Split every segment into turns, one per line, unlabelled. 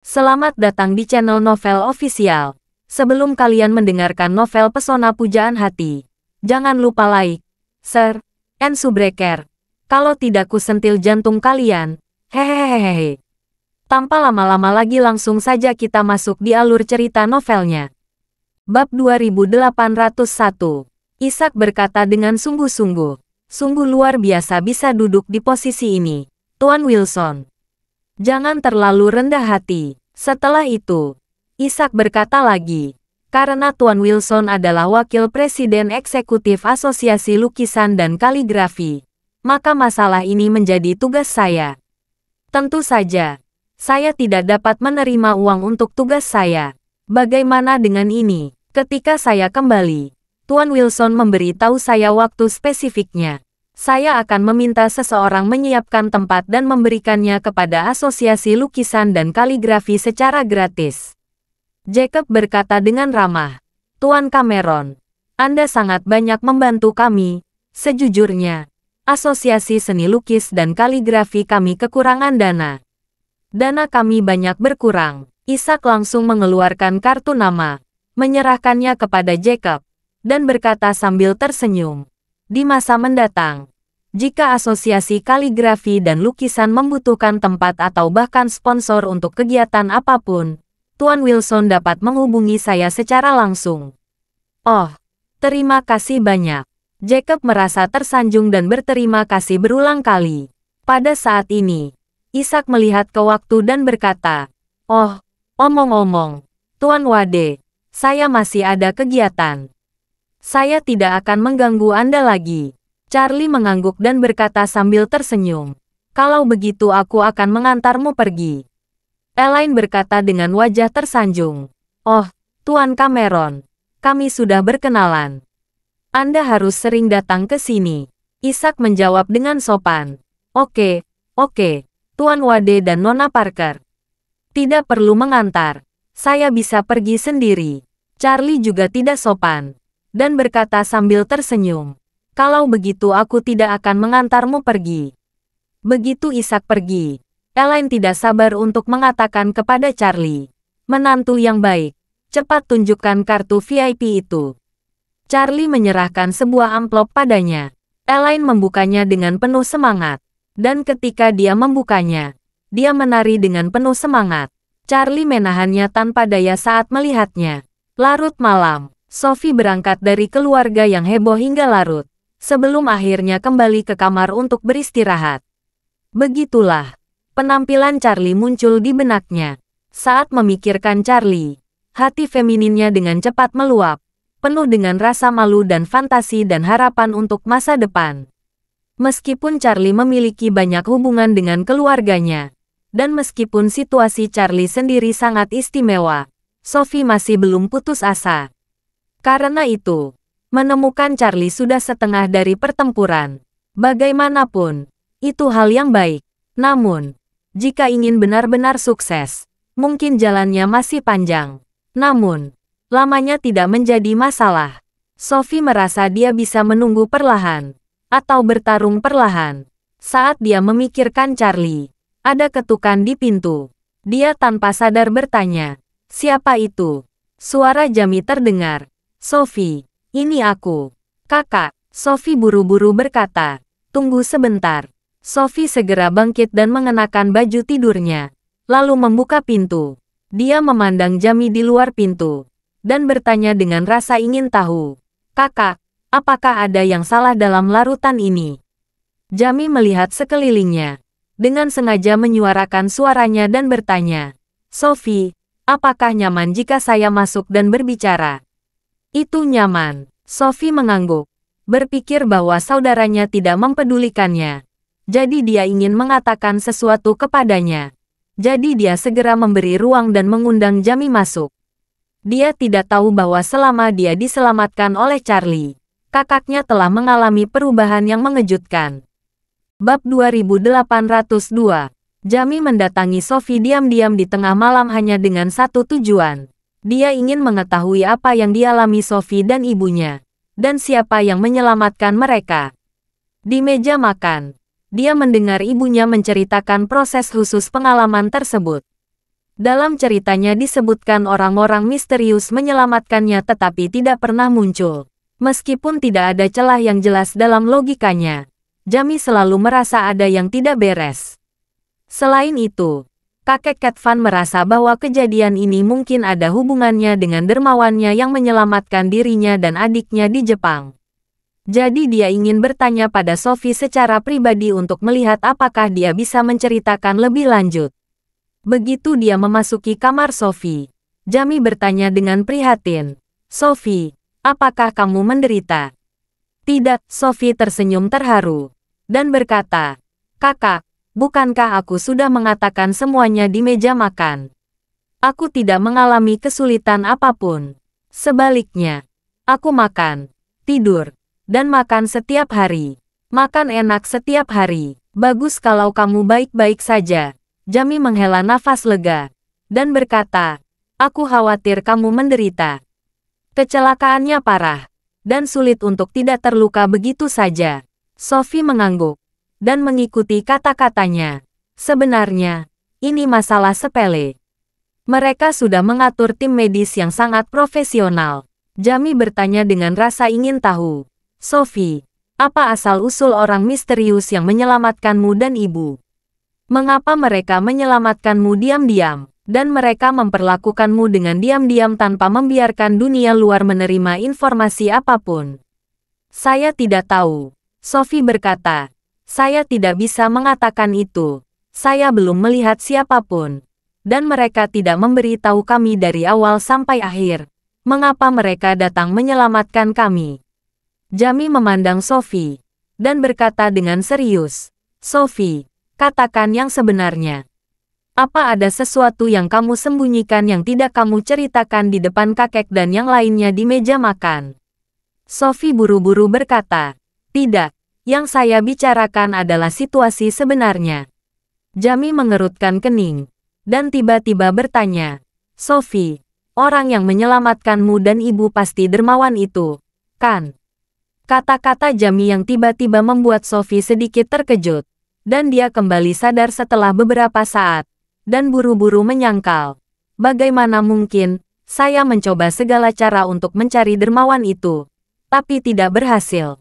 Selamat datang di channel Novel Official. Sebelum kalian mendengarkan novel Pesona Pujaan Hati, jangan lupa like, share, and subscribe. Kalau tidak kusentil jantung kalian. Hehehehe. Tanpa lama-lama lagi langsung saja kita masuk di alur cerita novelnya. Bab 2801. Ishak berkata dengan sungguh-sungguh. Sungguh luar biasa bisa duduk di posisi ini, Tuan Wilson. Jangan terlalu rendah hati. Setelah itu, Ishak berkata lagi, karena Tuan Wilson adalah wakil presiden eksekutif Asosiasi Lukisan dan Kaligrafi, maka masalah ini menjadi tugas saya. Tentu saja, saya tidak dapat menerima uang untuk tugas saya. Bagaimana dengan ini? Ketika saya kembali, Tuan Wilson memberi tahu saya waktu spesifiknya. Saya akan meminta seseorang menyiapkan tempat dan memberikannya kepada Asosiasi Lukisan dan Kaligrafi secara gratis. Jacob berkata dengan ramah, Tuan Cameron, Anda sangat banyak membantu kami. Sejujurnya, Asosiasi Seni Lukis dan Kaligrafi kami kekurangan dana. Dana kami banyak berkurang. Ishak langsung mengeluarkan kartu nama, menyerahkannya kepada Jacob, dan berkata sambil tersenyum, di masa mendatang, jika Asosiasi Kaligrafi dan Lukisan membutuhkan tempat atau bahkan sponsor untuk kegiatan apapun, Tuan Wilson dapat menghubungi saya secara langsung. Oh, terima kasih banyak. Jacob merasa tersanjung dan berterima kasih berulang kali. Pada saat ini, Ishak melihat ke waktu dan berkata, oh, omong-omong, Tuan Wade, saya masih ada kegiatan. Saya tidak akan mengganggu Anda lagi. Charlie mengangguk dan berkata sambil tersenyum. Kalau begitu aku akan mengantarmu pergi. Elaine berkata dengan wajah tersanjung. Oh, Tuan Cameron, kami sudah berkenalan. Anda harus sering datang ke sini. Ishak menjawab dengan sopan. Oke, Tuan Wade dan Nona Parker. Tidak perlu mengantar. Saya bisa pergi sendiri. Charlie juga tidak sopan dan berkata sambil tersenyum, kalau begitu aku tidak akan mengantarmu pergi. Begitu Ishak pergi, Elaine tidak sabar untuk mengatakan kepada Charlie, menantu yang baik, cepat tunjukkan kartu VIP itu. Charlie menyerahkan sebuah amplop padanya. Elaine membukanya dengan penuh semangat, dan ketika dia membukanya, dia menari dengan penuh semangat. Charlie menahannya tanpa daya saat melihatnya. Larut malam. Sophie berangkat dari keluarga yang heboh hingga larut, sebelum akhirnya kembali ke kamar untuk beristirahat. Begitulah, penampilan Charlie muncul di benaknya. Saat memikirkan Charlie, hati femininnya dengan cepat meluap, penuh dengan rasa malu dan fantasi dan harapan untuk masa depan. Meskipun Charlie memiliki banyak hubungan dengan keluarganya, dan meskipun situasi Charlie sendiri sangat istimewa, Sophie masih belum putus asa. Karena itu, menemukan Charlie sudah setengah dari pertempuran. Bagaimanapun, itu hal yang baik. Namun, jika ingin benar-benar sukses, mungkin jalannya masih panjang. Namun, lamanya tidak menjadi masalah. Sophie merasa dia bisa menunggu perlahan, atau bertarung perlahan. Saat dia memikirkan Charlie, ada ketukan di pintu. Dia tanpa sadar bertanya, siapa itu? Suara Jamie terdengar. Sophie, ini aku. Kakak, Sophie buru-buru berkata. Tunggu sebentar. Sophie segera bangkit dan mengenakan baju tidurnya, lalu membuka pintu. Dia memandang Jamie di luar pintu, dan bertanya dengan rasa ingin tahu. Kakak, apakah ada yang salah dalam larutan ini? Jamie melihat sekelilingnya, dengan sengaja menyuarakan suaranya dan bertanya. Sophie, apakah nyaman jika saya masuk dan berbicara? Itu nyaman. Sophie mengangguk, berpikir bahwa saudaranya tidak mempedulikannya. Jadi dia ingin mengatakan sesuatu kepadanya. Jadi dia segera memberi ruang dan mengundang Jamie masuk. Dia tidak tahu bahwa selama dia diselamatkan oleh Charlie, kakaknya telah mengalami perubahan yang mengejutkan. Bab 2802. Jamie mendatangi Sophie diam-diam di tengah malam hanya dengan satu tujuan. Dia ingin mengetahui apa yang dialami Sophie dan ibunya, dan siapa yang menyelamatkan mereka. Di meja makan, dia mendengar ibunya menceritakan proses khusus pengalaman tersebut. Dalam ceritanya disebutkan orang-orang misterius menyelamatkannya tetapi tidak pernah muncul. Meskipun tidak ada celah yang jelas dalam logikanya, Jami selalu merasa ada yang tidak beres. Selain itu, kakek Cat Van merasa bahwa kejadian ini mungkin ada hubungannya dengan dermawannya yang menyelamatkan dirinya dan adiknya di Jepang. Jadi dia ingin bertanya pada Sophie secara pribadi untuk melihat apakah dia bisa menceritakan lebih lanjut. Begitu dia memasuki kamar Sophie, Jami bertanya dengan prihatin, "Sophie, apakah kamu menderita?" "Tidak," Sophie tersenyum terharu, dan berkata, "Kakak, bukankah aku sudah mengatakan semuanya di meja makan? Aku tidak mengalami kesulitan apapun. Sebaliknya, aku makan, tidur, dan makan setiap hari. Makan enak setiap hari. Bagus kalau kamu baik-baik saja." Jami menghela nafas lega, dan berkata, "Aku khawatir kamu menderita. Kecelakaannya parah, dan sulit untuk tidak terluka begitu saja." Sophie mengangguk, dan mengikuti kata-katanya. "Sebenarnya, ini masalah sepele. Mereka sudah mengatur tim medis yang sangat profesional." Jami bertanya dengan rasa ingin tahu, "Sophie, apa asal-usul orang misterius yang menyelamatkanmu dan ibu? Mengapa mereka menyelamatkanmu diam-diam, dan mereka memperlakukanmu dengan diam-diam tanpa membiarkan dunia luar menerima informasi apapun?" "Saya tidak tahu," Sophie berkata. "Saya tidak bisa mengatakan itu. Saya belum melihat siapapun, dan mereka tidak memberitahu kami dari awal sampai akhir. Mengapa mereka datang menyelamatkan kami?" Jami memandang Sophie, dan berkata dengan serius, "Sophie, katakan yang sebenarnya. Apa ada sesuatu yang kamu sembunyikan yang tidak kamu ceritakan di depan kakek dan yang lainnya di meja makan?" Sophie buru-buru berkata, "Tidak, yang saya bicarakan adalah situasi sebenarnya." Jami mengerutkan kening, dan tiba-tiba bertanya, "Sophie, orang yang menyelamatkanmu dan ibu pasti dermawan itu, kan?" Kata-kata Jami yang tiba-tiba membuat Sophie sedikit terkejut, dan dia kembali sadar setelah beberapa saat, dan buru-buru menyangkal. "Bagaimana mungkin, saya mencoba segala cara untuk mencari dermawan itu, tapi tidak berhasil.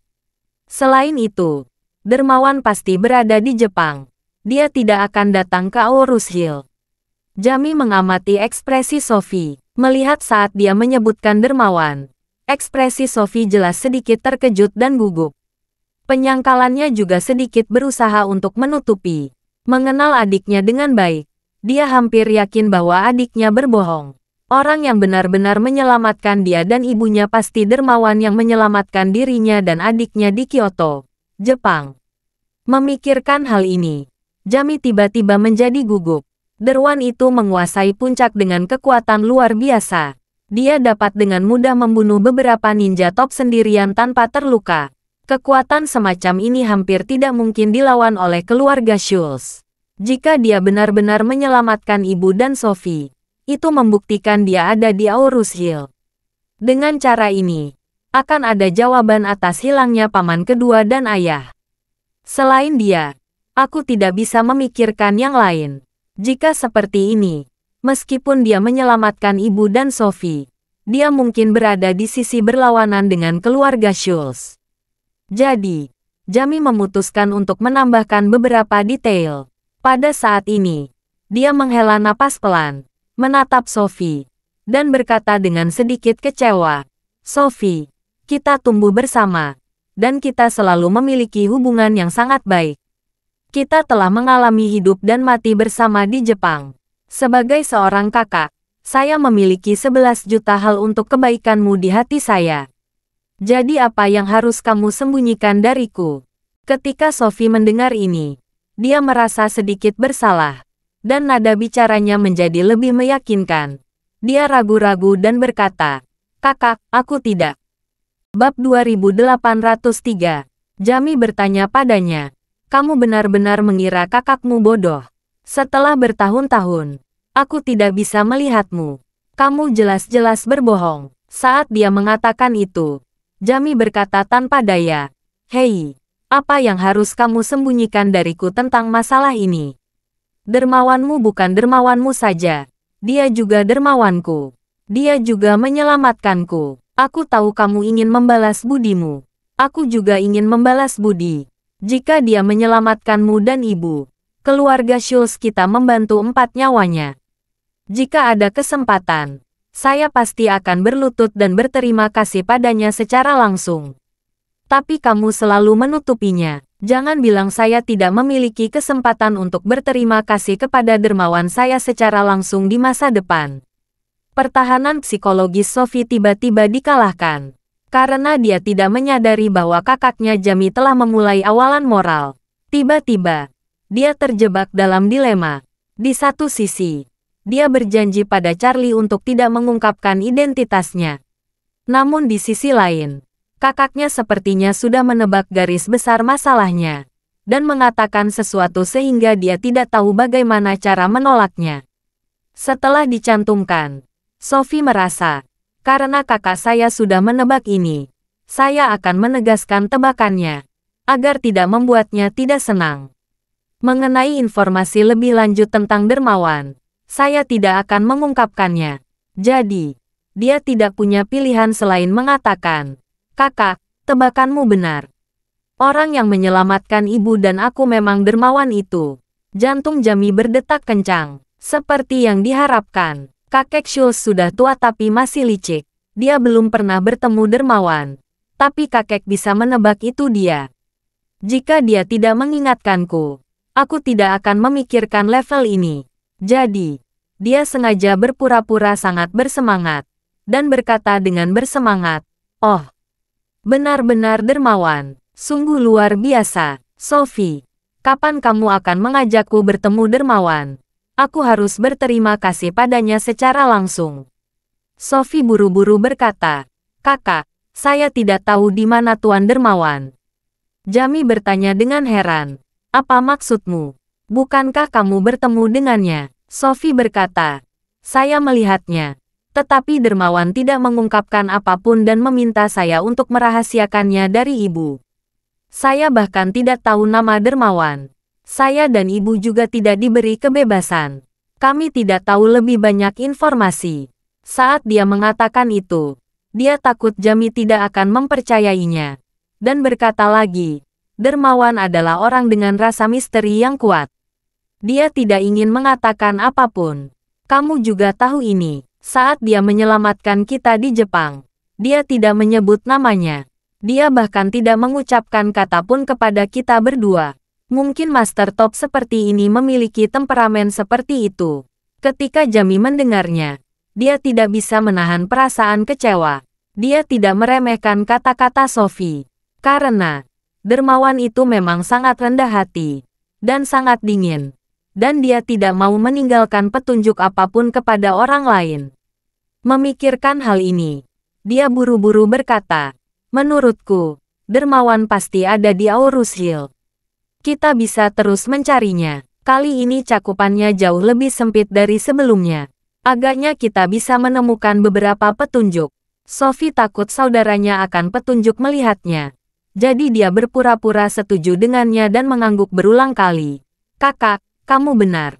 Selain itu, dermawan pasti berada di Jepang. Dia tidak akan datang ke Aorus Hill." Jami mengamati ekspresi Sophie, melihat saat dia menyebutkan dermawan. Ekspresi Sophie jelas sedikit terkejut dan gugup. Penyangkalannya juga sedikit berusaha untuk menutupi. Mengenal adiknya dengan baik, dia hampir yakin bahwa adiknya berbohong. Orang yang benar-benar menyelamatkan dia dan ibunya pasti dermawan yang menyelamatkan dirinya dan adiknya di Kyoto, Jepang. Memikirkan hal ini, Jami tiba-tiba menjadi gugup. Derwan itu menguasai puncak dengan kekuatan luar biasa. Dia dapat dengan mudah membunuh beberapa ninja top sendirian tanpa terluka. Kekuatan semacam ini hampir tidak mungkin dilawan oleh keluarga Schultz. Jika dia benar-benar menyelamatkan ibu dan Sophie, itu membuktikan dia ada di Aorus Hill. Dengan cara ini, akan ada jawaban atas hilangnya paman kedua dan ayah. Selain dia, aku tidak bisa memikirkan yang lain. Jika seperti ini, meskipun dia menyelamatkan ibu dan Sophie, dia mungkin berada di sisi berlawanan dengan keluarga Schultz. Jadi, Jami memutuskan untuk menambahkan beberapa detail. Pada saat ini, dia menghela napas pelan, menatap Sophie, dan berkata dengan sedikit kecewa, "Sophie, kita tumbuh bersama, dan kita selalu memiliki hubungan yang sangat baik. Kita telah mengalami hidup dan mati bersama di Jepang. Sebagai seorang kakak, saya memiliki 11 juta hal untuk kebaikanmu di hati saya. Jadi apa yang harus kamu sembunyikan dariku?" Ketika Sophie mendengar ini, dia merasa sedikit bersalah, dan nada bicaranya menjadi lebih meyakinkan. Dia ragu-ragu dan berkata, "Kakak, aku tidak." Bab 2803. Jami bertanya padanya, "Kamu benar-benar mengira kakakmu bodoh? Setelah bertahun-tahun, aku tidak bisa melihatmu. Kamu jelas-jelas berbohong." Saat dia mengatakan itu, Jami berkata tanpa daya, "Hei, apa yang harus kamu sembunyikan dariku tentang masalah ini? Dermawanmu bukan dermawanmu saja. Dia juga dermawanku. Dia juga menyelamatkanku. Aku tahu kamu ingin membalas budimu. Aku juga ingin membalas budi. Jika dia menyelamatkanmu dan ibu, keluarga Schultz kita membantu 4 nyawanya. Jika ada kesempatan, saya pasti akan berlutut dan berterima kasih padanya secara langsung. Tapi kamu selalu menutupinya. Jangan bilang saya tidak memiliki kesempatan untuk berterima kasih kepada dermawan saya secara langsung di masa depan. Pertahanan psikologis Sophie tiba-tiba dikalahkan. Karena dia tidak menyadari bahwa kakaknya Jamie telah memulai awalan moral. Tiba-tiba, dia terjebak dalam dilema. Di satu sisi, dia berjanji pada Charlie untuk tidak mengungkapkan identitasnya. Namun di sisi lain, kakaknya sepertinya sudah menebak garis besar masalahnya, dan mengatakan sesuatu sehingga dia tidak tahu bagaimana cara menolaknya. Setelah dicantumkan, Sophie merasa, karena kakak saya sudah menebak ini, saya akan menegaskan tebakannya, agar tidak membuatnya tidak senang. Mengenai informasi lebih lanjut tentang dermawan, saya tidak akan mengungkapkannya. Jadi, dia tidak punya pilihan selain mengatakan, kakak, tebakanmu benar. Orang yang menyelamatkan ibu dan aku memang dermawan itu. Jantung Jamie berdetak kencang, seperti yang diharapkan. Kakek Schultz sudah tua tapi masih licik. Dia belum pernah bertemu dermawan. Tapi kakek bisa menebak itu dia. Jika dia tidak mengingatkanku, aku tidak akan memikirkan level ini. Jadi, dia sengaja berpura-pura sangat bersemangat. Dan berkata dengan bersemangat, oh, benar-benar dermawan. Sungguh luar biasa. Sophie, kapan kamu akan mengajakku bertemu dermawan? Aku harus berterima kasih padanya secara langsung. Sophie buru-buru berkata, kakak, saya tidak tahu di mana Tuan Dermawan. Jamie bertanya dengan heran, apa maksudmu? Bukankah kamu bertemu dengannya? Sophie berkata, saya melihatnya. Tetapi Dermawan tidak mengungkapkan apapun dan meminta saya untuk merahasiakannya dari ibu. Saya bahkan tidak tahu nama Dermawan. Saya dan ibu juga tidak diberi kebebasan. Kami tidak tahu lebih banyak informasi. Saat dia mengatakan itu, dia takut Jamie tidak akan mempercayainya. Dan berkata lagi, Dermawan adalah orang dengan rasa misteri yang kuat. Dia tidak ingin mengatakan apapun. Kamu juga tahu ini. Saat dia menyelamatkan kita di Jepang, dia tidak menyebut namanya. Dia bahkan tidak mengucapkan kata pun kepada kita berdua. Mungkin Master Top seperti ini memiliki temperamen seperti itu. Ketika Jamie mendengarnya, dia tidak bisa menahan perasaan kecewa. Dia tidak meremehkan kata-kata Sophie. Karena, Dermawan itu memang sangat rendah hati. Dan sangat dingin. Dan dia tidak mau meninggalkan petunjuk apapun kepada orang lain. Memikirkan hal ini, dia buru-buru berkata, menurutku, Dermawan pasti ada di Aurus Hill. Kita bisa terus mencarinya. Kali ini cakupannya jauh lebih sempit dari sebelumnya. Agaknya kita bisa menemukan beberapa petunjuk. Sophie takut saudaranya akan petunjuk melihatnya. Jadi dia berpura-pura setuju dengannya dan mengangguk berulang kali. Kakak, kamu benar.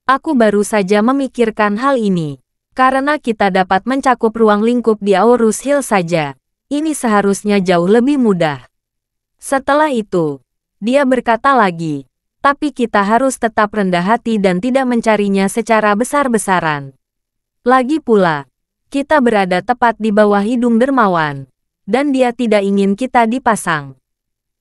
Aku baru saja memikirkan hal ini. Karena kita dapat mencakup ruang lingkup di Aurus Hill saja. Ini seharusnya jauh lebih mudah. Setelah itu, dia berkata lagi, tapi kita harus tetap rendah hati dan tidak mencarinya secara besar-besaran. Lagi pula, kita berada tepat di bawah hidung Dermawan, dan dia tidak ingin kita dipasang.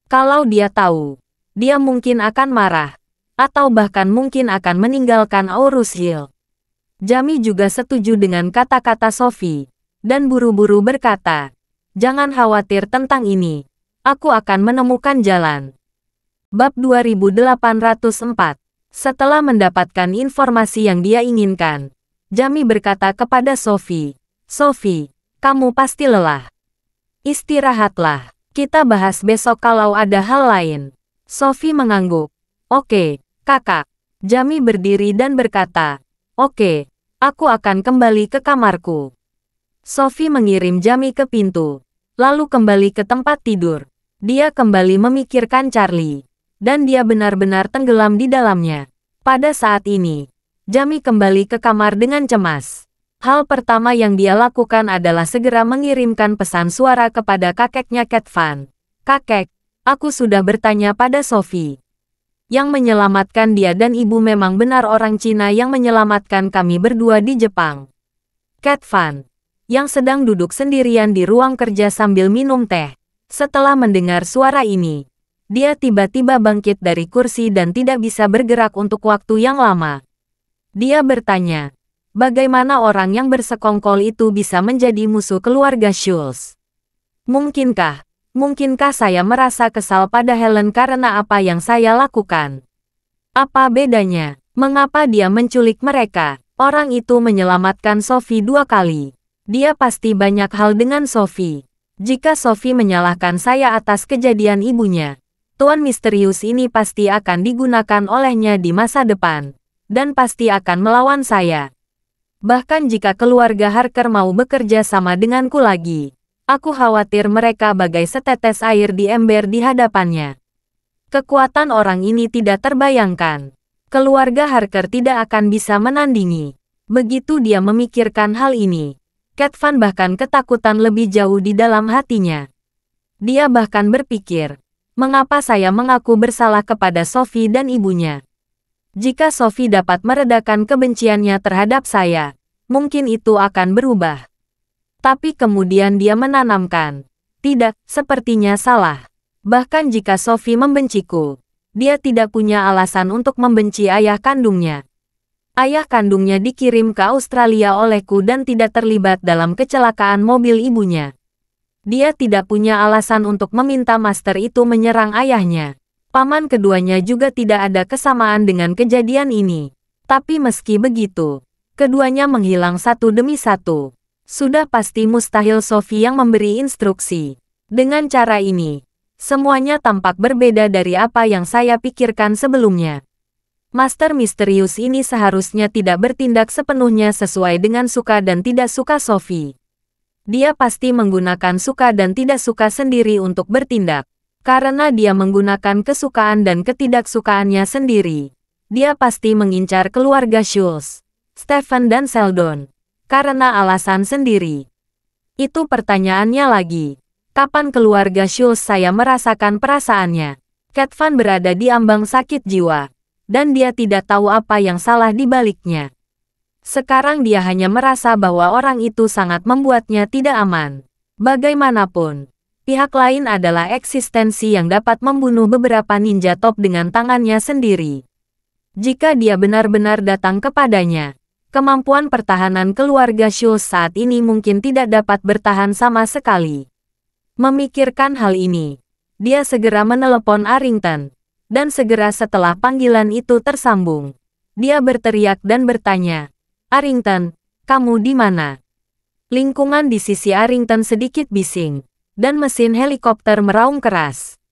Kalau dia tahu, dia mungkin akan marah, atau bahkan mungkin akan meninggalkan Aurus Hill. Jamie juga setuju dengan kata-kata Sophie, dan buru-buru berkata, jangan khawatir tentang ini, aku akan menemukan jalan. Bab 2804. Setelah mendapatkan informasi yang dia inginkan, Jamie berkata kepada Sophie, Sophie, kamu pasti lelah. Istirahatlah, kita bahas besok kalau ada hal lain. Sophie mengangguk. Oke, kakak. Jamie berdiri dan berkata, oke, aku akan kembali ke kamarku. Sophie mengirim Jamie ke pintu, lalu kembali ke tempat tidur. Dia kembali memikirkan Charlie. Dan dia benar-benar tenggelam di dalamnya. Pada saat ini, Jamie kembali ke kamar dengan cemas. Hal pertama yang dia lakukan adalah segera mengirimkan pesan suara kepada kakeknya Cat Van. "Kakek, aku sudah bertanya pada Sophie. Yang menyelamatkan dia dan ibu memang benar orang Cina yang menyelamatkan kami berdua di Jepang." Cat Van, yang sedang duduk sendirian di ruang kerja sambil minum teh, setelah mendengar suara ini, dia tiba-tiba bangkit dari kursi dan tidak bisa bergerak untuk waktu yang lama. Dia bertanya, bagaimana orang yang bersekongkol itu bisa menjadi musuh keluarga Schultz? Mungkinkah saya merasa kesal pada Helen karena apa yang saya lakukan? Apa bedanya? Mengapa dia menculik mereka? Orang itu menyelamatkan Sophie 2 kali. Dia pasti banyak hal dengan Sophie. Jika Sophie menyalahkan saya atas kejadian ibunya, Tuan misterius ini pasti akan digunakan olehnya di masa depan, dan pasti akan melawan saya. Bahkan jika keluarga Harker mau bekerja sama denganku lagi, aku khawatir mereka bagai setetes air di ember di hadapannya. Kekuatan orang ini tidak terbayangkan. Keluarga Harker tidak akan bisa menandingi. Begitu dia memikirkan hal ini, Cat Van bahkan ketakutan lebih jauh di dalam hatinya. Dia bahkan berpikir, mengapa saya mengaku bersalah kepada Sophie dan ibunya? Jika Sophie dapat meredakan kebenciannya terhadap saya, mungkin itu akan berubah. Tapi kemudian dia menanamkan, tidak, sepertinya salah. Bahkan jika Sophie membenciku, dia tidak punya alasan untuk membenci ayah kandungnya. Ayah kandungnya dikirim ke Australia olehku dan tidak terlibat dalam kecelakaan mobil ibunya. Dia tidak punya alasan untuk meminta master itu menyerang ayahnya. Paman keduanya juga tidak ada kesamaan dengan kejadian ini. Tapi meski begitu, keduanya menghilang satu demi satu. Sudah pasti mustahil Sophie yang memberi instruksi. Dengan cara ini, semuanya tampak berbeda dari apa yang saya pikirkan sebelumnya. Master misterius ini seharusnya tidak bertindak sepenuhnya sesuai dengan suka dan tidak suka Sophie. Dia pasti menggunakan suka dan tidak suka sendiri untuk bertindak. Karena dia menggunakan kesukaan dan ketidaksukaannya sendiri. Dia pasti mengincar keluarga Schultz, Stephen dan Sheldon. Karena alasan sendiri. Itu pertanyaannya lagi. Kapan keluarga Schultz saya merasakan perasaannya? Cat Van berada di ambang sakit jiwa. Dan dia tidak tahu apa yang salah di baliknya. Sekarang dia hanya merasa bahwa orang itu sangat membuatnya tidak aman. Bagaimanapun, pihak lain adalah eksistensi yang dapat membunuh beberapa ninja top dengan tangannya sendiri. Jika dia benar-benar datang kepadanya, kemampuan pertahanan keluarga Schultz saat ini mungkin tidak dapat bertahan sama sekali. Memikirkan hal ini, dia segera menelepon Arrington. Dan segera setelah panggilan itu tersambung, dia berteriak dan bertanya, "Arrington, kamu di mana?" Lingkungan di sisi Arrington sedikit bising, dan mesin helikopter meraung keras.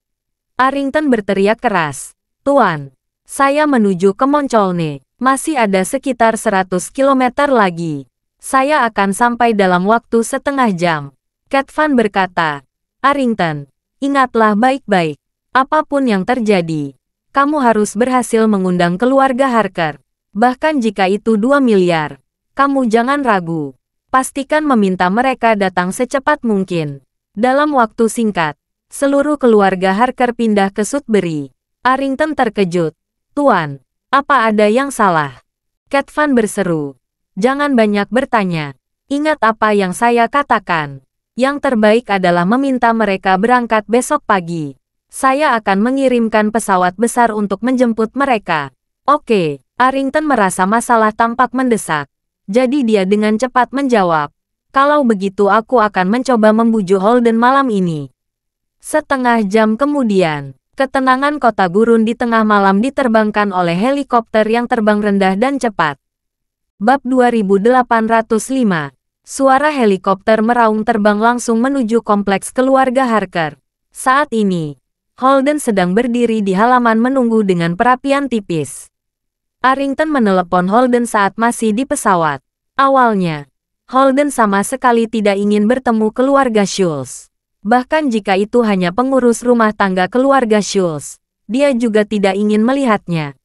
Arrington berteriak keras, "Tuan, saya menuju ke Montcholne. Masih ada sekitar 100 km lagi. Saya akan sampai dalam waktu setengah jam." Cat Van berkata, "Arrington, ingatlah baik-baik. Apapun yang terjadi, kamu harus berhasil mengundang keluarga Harker. Bahkan jika itu 2 miliar, kamu jangan ragu. Pastikan meminta mereka datang secepat mungkin. Dalam waktu singkat, seluruh keluarga Harker pindah ke Sudbury." Arrington terkejut. "Tuan, apa ada yang salah?" Cat Van berseru, "Jangan banyak bertanya. Ingat apa yang saya katakan. Yang terbaik adalah meminta mereka berangkat besok pagi. Saya akan mengirimkan pesawat besar untuk menjemput mereka." "Oke." Arrington merasa masalah tampak mendesak. Jadi dia dengan cepat menjawab, "Kalau begitu aku akan mencoba membujuk Holden malam ini." Setengah jam kemudian, ketenangan kota gurun di tengah malam diterbangkan oleh helikopter yang terbang rendah dan cepat. Bab 2805. Suara helikopter meraung terbang langsung menuju kompleks keluarga Harker. Saat ini, Holden sedang berdiri di halaman menunggu dengan perapian tipis. Arrington menelepon Holden saat masih di pesawat. Awalnya, Holden sama sekali tidak ingin bertemu keluarga Schultz. Bahkan jika itu hanya pengurus rumah tangga keluarga Schultz, dia juga tidak ingin melihatnya.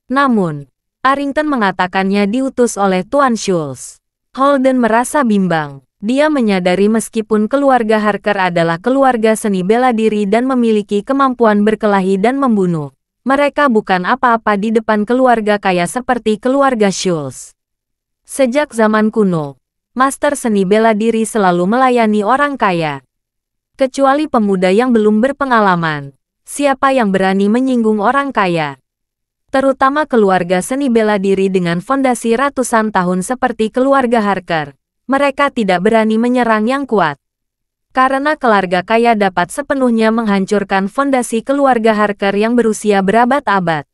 Namun, Arrington mengatakannya diutus oleh Tuan Schultz. Holden merasa bimbang. Dia menyadari meskipun keluarga Harker adalah keluarga seni bela diri dan memiliki kemampuan berkelahi dan membunuh, mereka bukan apa-apa di depan keluarga kaya seperti keluarga Schultz. Sejak zaman kuno, master seni bela diri selalu melayani orang kaya. Kecuali pemuda yang belum berpengalaman, siapa yang berani menyinggung orang kaya? Terutama keluarga seni bela diri dengan fondasi ratusan tahun seperti keluarga Harker. Mereka tidak berani menyerang yang kuat. Karena keluarga kaya dapat sepenuhnya menghancurkan fondasi keluarga Harker yang berusia berabad-abad.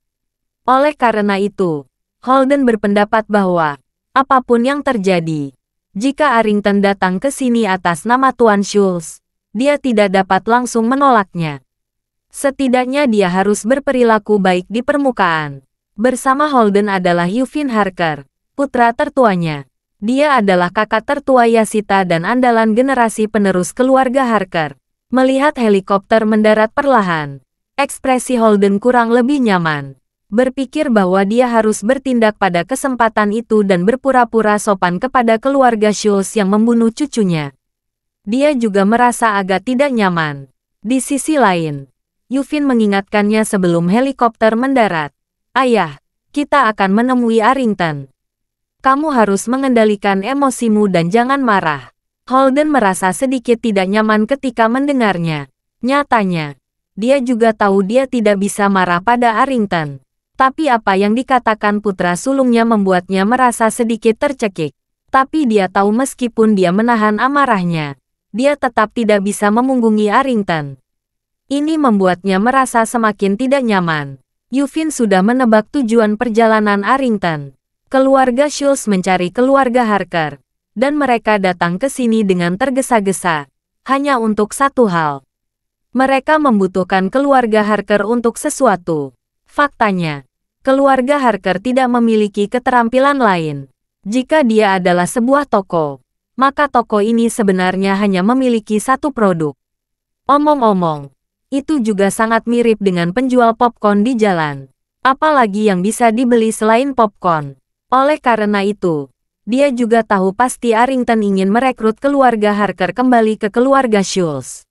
Oleh karena itu, Holden berpendapat bahwa, apapun yang terjadi, jika Arrington datang ke sini atas nama Tuan Schultz, dia tidak dapat langsung menolaknya. Setidaknya dia harus berperilaku baik di permukaan. Bersama Holden adalah Yuvin Harker, putra tertuanya. Dia adalah kakak tertua Yasita dan andalan generasi penerus keluarga Harker. Melihat helikopter mendarat perlahan, ekspresi Holden kurang lebih nyaman. Berpikir bahwa dia harus bertindak pada kesempatan itu dan berpura-pura sopan kepada keluarga Schultz yang membunuh cucunya. Dia juga merasa agak tidak nyaman. Di sisi lain, Yuvin mengingatkannya sebelum helikopter mendarat. Ayah, kita akan menemui Arrington. Kamu harus mengendalikan emosimu dan jangan marah. Holden merasa sedikit tidak nyaman ketika mendengarnya. Nyatanya, dia juga tahu dia tidak bisa marah pada Arrington. Tapi apa yang dikatakan putra sulungnya membuatnya merasa sedikit tercekik. Tapi dia tahu meskipun dia menahan amarahnya, dia tetap tidak bisa memunggungi Arrington. Ini membuatnya merasa semakin tidak nyaman. Yuvin sudah menebak tujuan perjalanan Arrington. Keluarga Schultz mencari keluarga Harker, dan mereka datang ke sini dengan tergesa-gesa, hanya untuk satu hal. Mereka membutuhkan keluarga Harker untuk sesuatu. Faktanya, keluarga Harker tidak memiliki keterampilan lain. Jika dia adalah sebuah toko, maka toko ini sebenarnya hanya memiliki satu produk. Omong-omong, itu juga sangat mirip dengan penjual popcorn di jalan. Apalagi yang bisa dibeli selain popcorn. Oleh karena itu, dia juga tahu pasti Arrington ingin merekrut keluarga Harker kembali ke keluarga Schultz.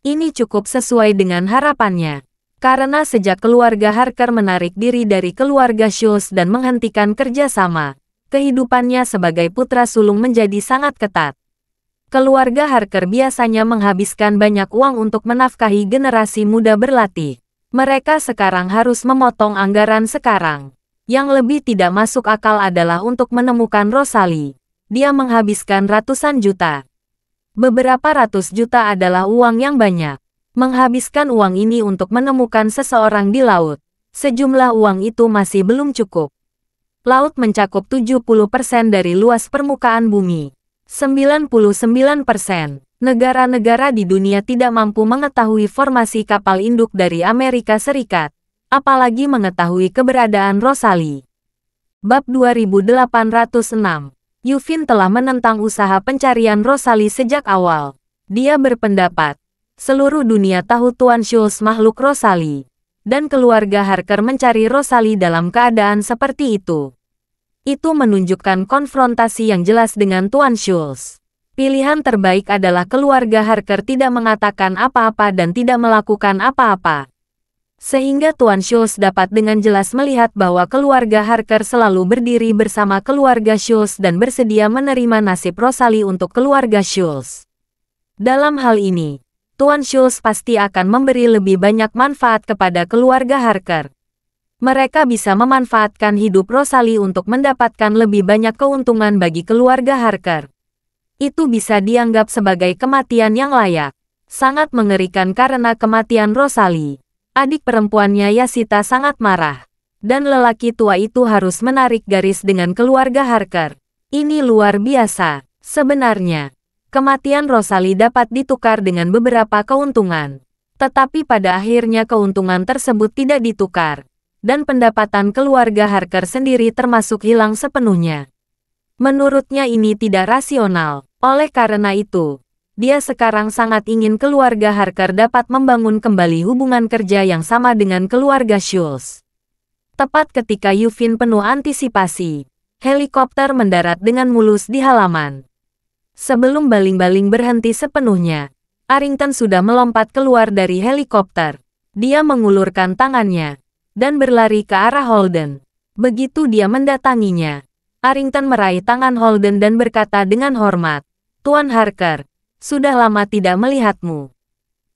Ini cukup sesuai dengan harapannya. Karena sejak keluarga Harker menarik diri dari keluarga Schultz dan menghentikan kerjasama, kehidupannya sebagai putra sulung menjadi sangat ketat. Keluarga Harker biasanya menghabiskan banyak uang untuk menafkahi generasi muda berlatih. Mereka sekarang harus memotong anggaran sekarang. Yang lebih tidak masuk akal adalah untuk menemukan Rosalie. Dia menghabiskan ratusan juta. Beberapa ratus juta adalah uang yang banyak. Menghabiskan uang ini untuk menemukan seseorang di laut. Sejumlah uang itu masih belum cukup. Laut mencakup 70% dari luas permukaan bumi. 99% negara-negara di dunia tidak mampu mengetahui formasi kapal induk dari Amerika Serikat, apalagi mengetahui keberadaan Rosalie. Bab 2806. Yuvin telah menentang usaha pencarian Rosalie sejak awal. Dia berpendapat, seluruh dunia tahu Tuan Schultz makhluk Rosalie, dan keluarga Harker mencari Rosalie dalam keadaan seperti itu. Itu menunjukkan konfrontasi yang jelas dengan Tuan Schultz. Pilihan terbaik adalah keluarga Harker tidak mengatakan apa-apa dan tidak melakukan apa-apa. Sehingga Tuan Schultz dapat dengan jelas melihat bahwa keluarga Harker selalu berdiri bersama keluarga Schultz dan bersedia menerima nasib Rosalie untuk keluarga Schultz. Dalam hal ini, Tuan Schultz pasti akan memberi lebih banyak manfaat kepada keluarga Harker. Mereka bisa memanfaatkan hidup Rosalie untuk mendapatkan lebih banyak keuntungan bagi keluarga Harker. Itu bisa dianggap sebagai kematian yang layak. Sangat mengerikan karena kematian Rosalie. Adik perempuannya Yasita sangat marah. Dan lelaki tua itu harus menarik garis dengan keluarga Harker. Ini luar biasa. Sebenarnya, kematian Rosalie dapat ditukar dengan beberapa keuntungan. Tetapi pada akhirnya keuntungan tersebut tidak ditukar. Dan pendapatan keluarga Harker sendiri termasuk hilang sepenuhnya. Menurutnya ini tidak rasional. Oleh karena itu, dia sekarang sangat ingin keluarga Harker dapat membangun kembali hubungan kerja yang sama dengan keluarga Schultz. Tepat ketika Yufin penuh antisipasi, helikopter mendarat dengan mulus di halaman. Sebelum baling-baling berhenti sepenuhnya, Arrington sudah melompat keluar dari helikopter. Dia mengulurkan tangannya dan berlari ke arah Holden. Begitu dia mendatanginya, Arrington meraih tangan Holden dan berkata dengan hormat, "Tuan Harker, sudah lama tidak melihatmu."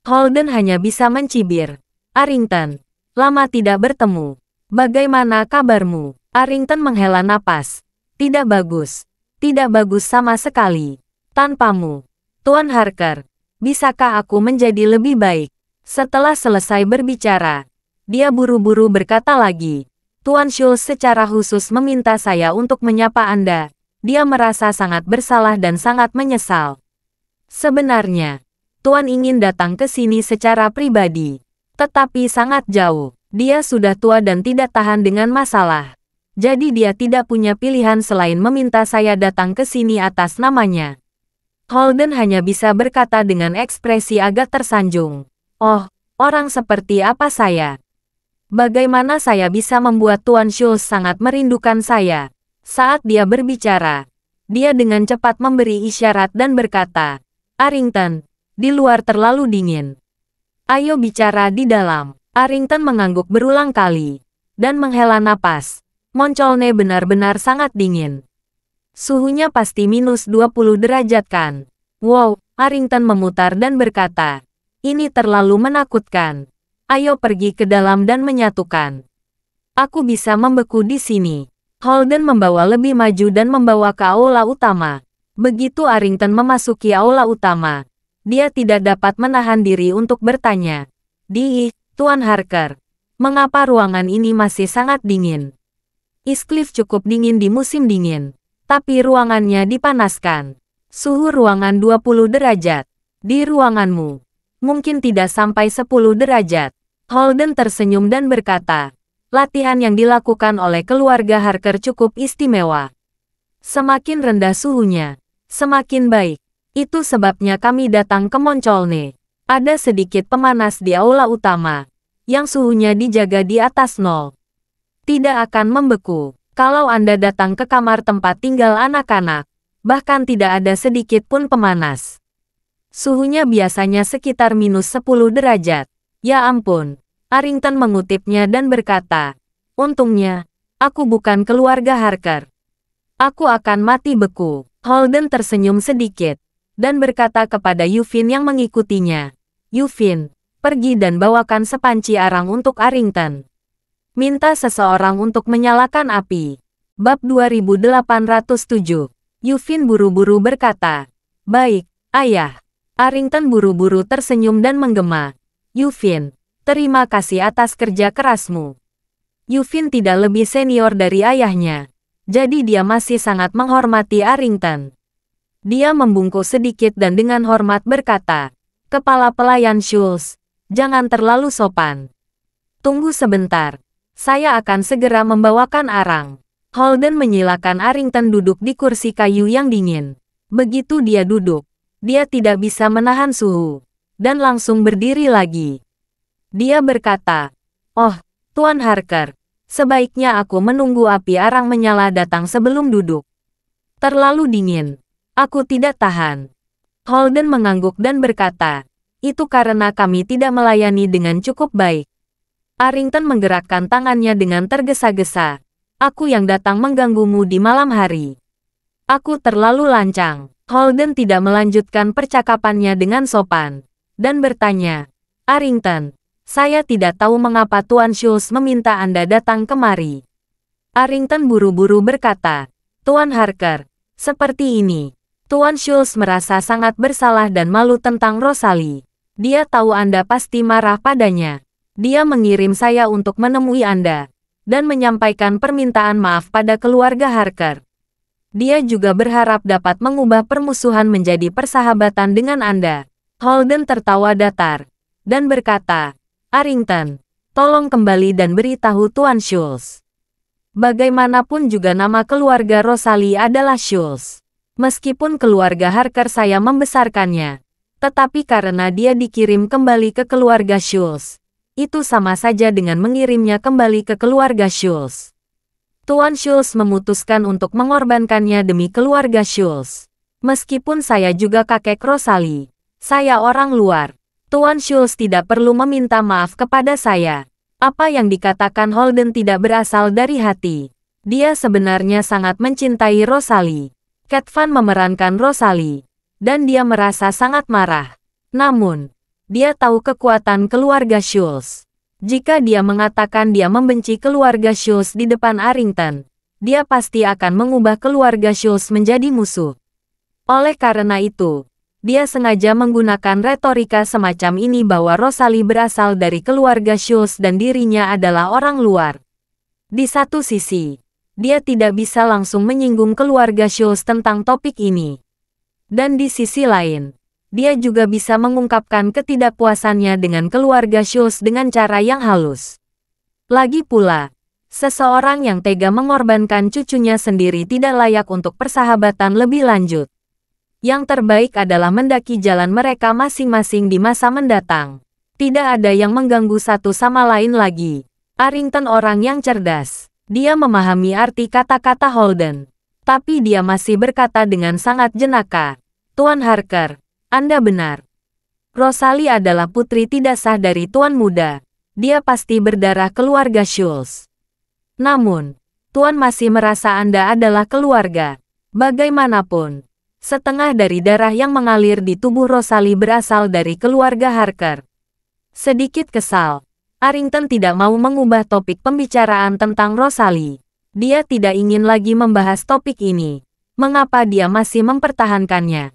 Holden hanya bisa mencibir. "Arrington, lama tidak bertemu. Bagaimana kabarmu?" Arrington menghela napas. "Tidak bagus. Tidak bagus sama sekali. Tanpamu, Tuan Harker, bisakah aku menjadi lebih baik?" Setelah selesai berbicara, dia buru-buru berkata lagi, "Tuan Schultz secara khusus meminta saya untuk menyapa Anda. Dia merasa sangat bersalah dan sangat menyesal. Sebenarnya, Tuan ingin datang ke sini secara pribadi, tetapi sangat jauh. Dia sudah tua dan tidak tahan dengan masalah. Jadi dia tidak punya pilihan selain meminta saya datang ke sini atas namanya." Holden hanya bisa berkata dengan ekspresi agak tersanjung, "Oh, orang seperti apa saya? Bagaimana saya bisa membuat Tuan Schultz sangat merindukan saya?" Saat dia berbicara, dia dengan cepat memberi isyarat dan berkata, "Arrington, di luar terlalu dingin. Ayo bicara di dalam." Arrington mengangguk berulang kali dan menghela napas. Moncolne benar-benar sangat dingin. Suhunya pasti minus 20 derajat kan? Wow, Arrington memutar dan berkata, "Ini terlalu menakutkan. Ayo pergi ke dalam dan menyatukan. Aku bisa membeku di sini." Holden membawa lebih maju dan membawa ke aula utama. Begitu Arrington memasuki aula utama, dia tidak dapat menahan diri untuk bertanya, Tuan Harker, mengapa ruangan ini masih sangat dingin?" Iscliffe cukup dingin di musim dingin, tapi ruangannya dipanaskan. Suhu ruangan 20 derajat. Di ruanganmu, mungkin tidak sampai 10 derajat. Holden tersenyum dan berkata, "Latihan yang dilakukan oleh keluarga Harker cukup istimewa. Semakin rendah suhunya, semakin baik. Itu sebabnya kami datang ke Moncolne. Ada sedikit pemanas di aula utama, yang suhunya dijaga di atas 0. Tidak akan membeku. Kalau Anda datang ke kamar tempat tinggal anak-anak, bahkan tidak ada sedikit pun pemanas. Suhunya biasanya sekitar minus 10 derajat. Ya ampun." Arrington mengutipnya dan berkata, "Untungnya, aku bukan keluarga Harker. Aku akan mati beku." Holden tersenyum sedikit dan berkata kepada Yufin yang mengikutinya, "Yufin, pergi dan bawakan sepanci arang untuk Arrington. Minta seseorang untuk menyalakan api." Bab 2807. Yufin buru-buru berkata, "Baik, Ayah." Arrington buru-buru tersenyum dan menggema. "Yufin, terima kasih atas kerja kerasmu." Yufin tidak lebih senior dari ayahnya, jadi dia masih sangat menghormati Arrington. Dia membungkuk sedikit dan dengan hormat berkata, "Kepala pelayan Schultz, jangan terlalu sopan. Tunggu sebentar, saya akan segera membawakan arang." Holden menyilakan Arrington duduk di kursi kayu yang dingin. Begitu dia duduk, dia tidak bisa menahan suhu, dan langsung berdiri lagi. Dia berkata, "Oh, Tuan Harker, sebaiknya aku menunggu api arang menyala datang sebelum duduk. Terlalu dingin. Aku tidak tahan." Holden mengangguk dan berkata, "Itu karena kami tidak melayani dengan cukup baik." Arrington menggerakkan tangannya dengan tergesa-gesa. "Aku yang datang mengganggumu di malam hari. Aku terlalu lancang." Holden tidak melanjutkan percakapannya dengan sopan, dan bertanya, "Arrington, saya tidak tahu mengapa Tuan Schultz meminta Anda datang kemari." Arrington buru-buru berkata, "Tuan Harker, seperti ini. Tuan Schultz merasa sangat bersalah dan malu tentang Rosalie. Dia tahu Anda pasti marah padanya. Dia mengirim saya untuk menemui Anda dan menyampaikan permintaan maaf pada keluarga Harker. Dia juga berharap dapat mengubah permusuhan menjadi persahabatan dengan Anda." Holden tertawa datar dan berkata, "Arrington, tolong kembali dan beritahu Tuan Schultz. Bagaimanapun juga nama keluarga Rosalie adalah Schultz. Meskipun keluarga Harker saya membesarkannya, tetapi karena dia dikirim kembali ke keluarga Schultz, itu sama saja dengan mengirimnya kembali ke keluarga Schultz. Tuan Schultz memutuskan untuk mengorbankannya demi keluarga Schultz. Meskipun saya juga kakek Rosalie, saya orang luar. Tuan Schultz tidak perlu meminta maaf kepada saya. Apa yang dikatakan Holden tidak berasal dari hati. Dia sebenarnya sangat mencintai Rosalie. Cat Van memerankan Rosalie, dan dia merasa sangat marah. Namun, dia tahu kekuatan keluarga Schultz. Jika dia mengatakan dia membenci keluarga Schultz di depan Arrington, dia pasti akan mengubah keluarga Schultz menjadi musuh. Oleh karena itu, dia sengaja menggunakan retorika semacam ini bahwa Rosalie berasal dari keluarga Schultz dan dirinya adalah orang luar. Di satu sisi, dia tidak bisa langsung menyinggung keluarga Schultz tentang topik ini. Dan di sisi lain, dia juga bisa mengungkapkan ketidakpuasannya dengan keluarga Schultz dengan cara yang halus. Lagi pula, seseorang yang tega mengorbankan cucunya sendiri tidak layak untuk persahabatan lebih lanjut. Yang terbaik adalah mendaki jalan mereka masing-masing di masa mendatang. Tidak ada yang mengganggu satu sama lain lagi. Arrington orang yang cerdas. Dia memahami arti kata-kata Holden. Tapi dia masih berkata dengan sangat jenaka, "Tuan Harker, Anda benar. Rosalie adalah putri tidak sah dari Tuan Muda. Dia pasti berdarah keluarga Schultz. Namun, Tuan masih merasa Anda adalah keluarga. Bagaimanapun, setengah dari darah yang mengalir di tubuh Rosalie berasal dari keluarga Harker." Sedikit kesal, Arrington tidak mau mengubah topik pembicaraan tentang Rosalie. Dia tidak ingin lagi membahas topik ini. Mengapa dia masih mempertahankannya?